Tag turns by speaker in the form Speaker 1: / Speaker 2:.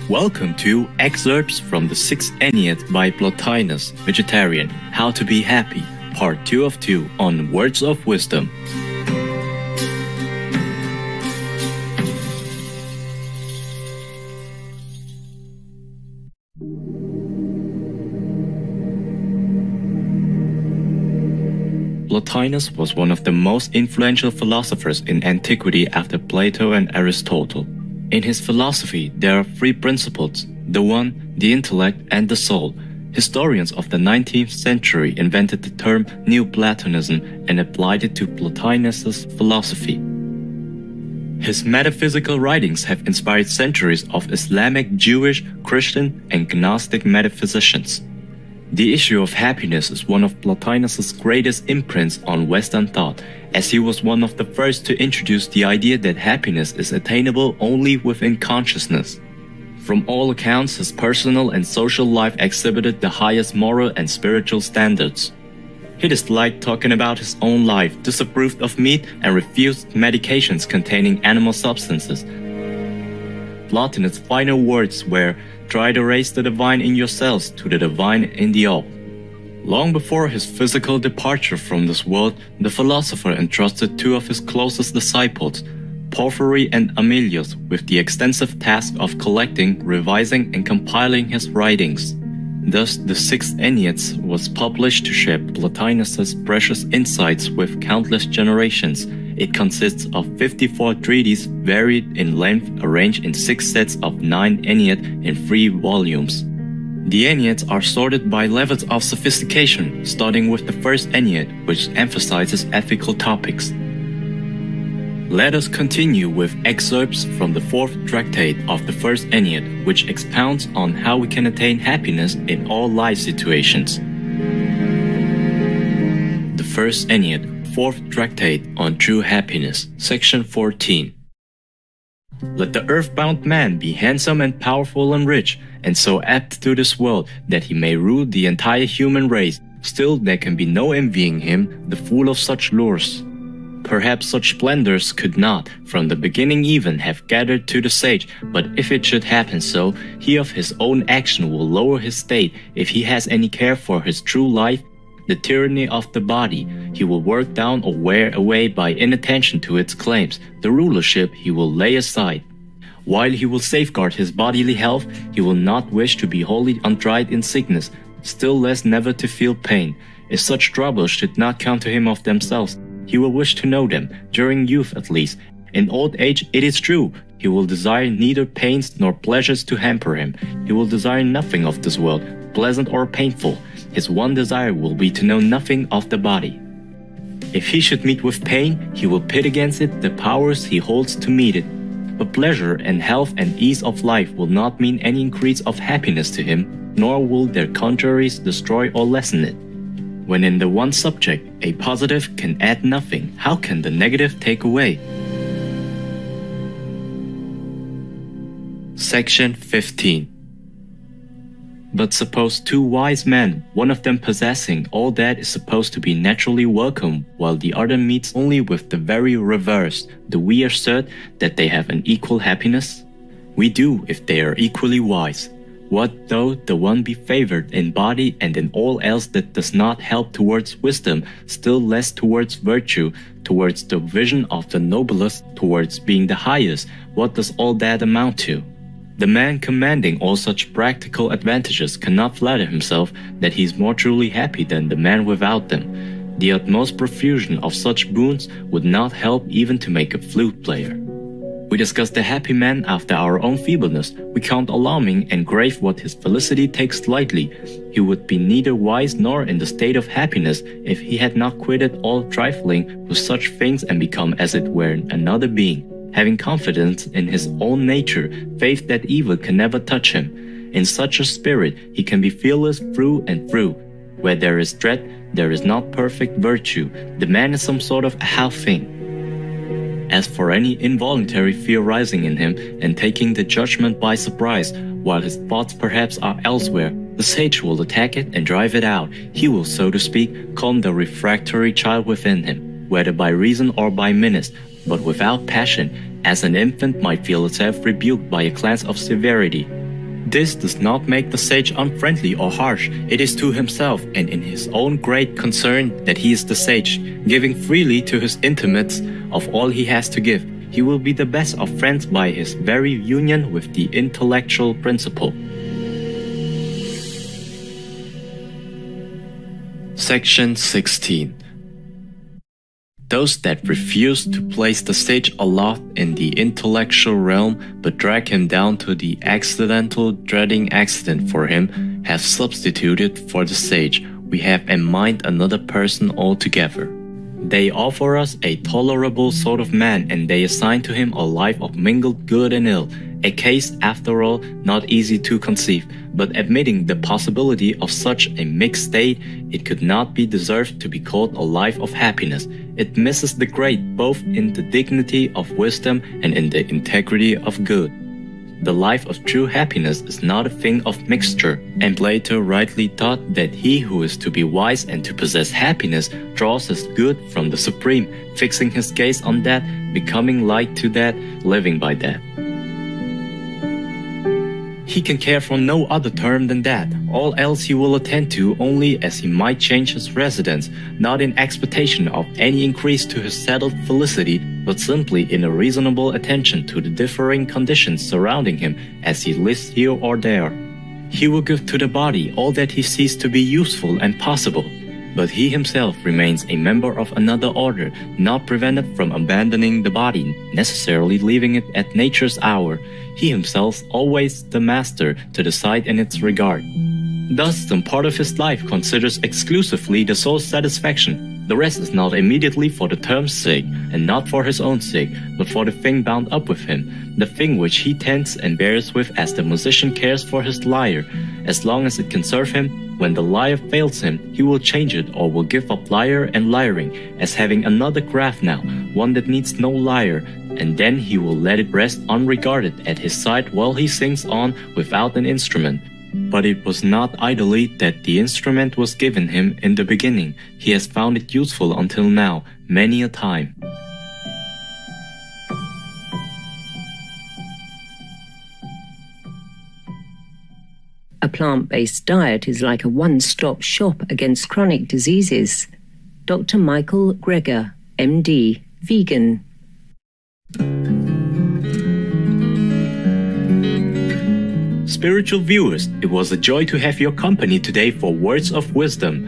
Speaker 1: Welcome to excerpts from the 6th Ennead by Plotinus, Vegetarian, How to Be Happy, Part 2 of 2 on Words of Wisdom. Plotinus was one of the most influential philosophers in antiquity after Plato and Aristotle. In his philosophy, there are three principles: the one, the intellect, and the soul. Historians of the 19th century invented the term Neoplatonism and applied it to Plotinus's philosophy. His metaphysical writings have inspired centuries of Islamic, Jewish, Christian, and Gnostic metaphysicians. The issue of happiness is one of Plotinus's greatest imprints on Western thought, as he was one of the first to introduce the idea that happiness is attainable only within consciousness. From all accounts, his personal and social life exhibited the highest moral and spiritual standards. He disliked talking about his own life, disapproved of meat, and refused medications containing animal substances. Plotinus' final words were, "Try to raise the divine in yourselves to the divine in the all." Long before his physical departure from this world, the philosopher entrusted two of his closest disciples, Porphyry and Amelius, with the extensive task of collecting, revising, and compiling his writings. Thus, the 6th Ennead was published to share Plotinus's precious insights with countless generations. It consists of 54 treatises varied in length, arranged in 6 sets of 9 Ennead in 3 volumes. The Enneads are sorted by levels of sophistication, starting with the first Ennead, which emphasizes ethical topics. Let us continue with excerpts from the 4th tractate of the first Ennead, which expounds on how we can attain happiness in all life situations. The first Ennead, 4th tractate on true happiness, section 14. Let the earthbound man be handsome and powerful and rich, and so apt to this world that he may rule the entire human race. Still there can be no envying him, the fool of such lures. Perhaps such splendors could not, from the beginning even, have gathered to the sage, but if it should happen so, he of his own action will lower his state. If he has any care for his true life, the tyranny of the body, he will work down or wear away by inattention to its claims. The rulership he will lay aside. While he will safeguard his bodily health, he will not wish to be wholly untried in sickness, still less never to feel pain. If such troubles should not come to him of themselves, he will wish to know them, during youth at least. In old age, it is true, he will desire neither pains nor pleasures to hamper him. He will desire nothing of this world, pleasant or painful. His one desire will be to know nothing of the body. If he should meet with pain, he will pit against it the powers he holds to meet it. But pleasure and health and ease of life will not mean any increase of happiness to him, nor will their contraries destroy or lessen it. When in the one subject, a positive can add nothing, how can the negative take away? Section 15. But suppose two wise men, one of them possessing all that is supposed to be naturally welcome, while the other meets only with the very reverse. Do we assert that they have an equal happiness? We do, if they are equally wise. What though the one be favored in body and in all else that does not help towards wisdom, still less towards virtue, towards the vision of the noblest, towards being the highest? What does all that amount to? The man commanding all such practical advantages cannot flatter himself that he is more truly happy than the man without them. The utmost profusion of such boons would not help even to make a flute player. We discuss the happy man after our own feebleness. We count alarming and grave what his felicity takes lightly. He would be neither wise nor in the state of happiness if he had not quitted all trifling with such things and become as it were another being, having confidence in his own nature, faith that evil can never touch him. In such a spirit he can be fearless through and through. Where there is dread, there is not perfect virtue. The man is some sort of a half thing. As for any involuntary fear rising in him and taking the judgment by surprise, while his thoughts perhaps are elsewhere, the sage will attack it and drive it out. He will, so to speak, calm the refractory child within him, whether by reason or by menace, but without passion, as an infant might feel itself rebuked by a glance of severity. This does not make the sage unfriendly or harsh. It is to himself and in his own great concern that he is the sage, giving freely to his intimates of all he has to give. He will be the best of friends by his very union with the intellectual principle. Section 16. Those that refuse to place the sage aloft in the intellectual realm but drag him down to the accidental, dreading accident for him, have substituted for the sage. We have in mind another person altogether. They offer us a tolerable sort of man, and they assign to him a life of mingled good and ill, a case, after all, not easy to conceive. But admitting the possibility of such a mixed state, it could not be deserved to be called a life of happiness. It misses the great both in the dignity of wisdom and in the integrity of good. The life of true happiness is not a thing of mixture, and Plato rightly taught that he who is to be wise and to possess happiness draws his good from the Supreme, fixing his gaze on that, becoming like to that, living by that. He can care for no other term than that. All else he will attend to only as he might change his residence, not in expectation of any increase to his settled felicity, but simply in a reasonable attention to the differing conditions surrounding him as he lives here or there. He will give to the body all that he sees to be useful and possible, but he himself remains a member of another order, not prevented from abandoning the body, necessarily leaving it at nature's hour. He himself always the master to decide in its regard. Thus, some part of his life considers exclusively the soul's satisfaction. The rest is not immediately for the term's sake, and not for his own sake, but for the thing bound up with him, the thing which he tends and bears with as the musician cares for his lyre. As long as it can serve him, when the lyre fails him, he will change it or will give up lyre and lyring, as having another craft now, one that needs no lyre, and then he will let it rest unregarded at his side while he sings on without an instrument. But it was not idly that the instrument was given him in the beginning. He has found it useful until now, many a time.
Speaker 2: A plant-based diet is like a one-stop shop against chronic diseases. Dr. Michael Greger, MD, vegan.
Speaker 1: Spiritual viewers, it was a joy to have your company today for Words of Wisdom.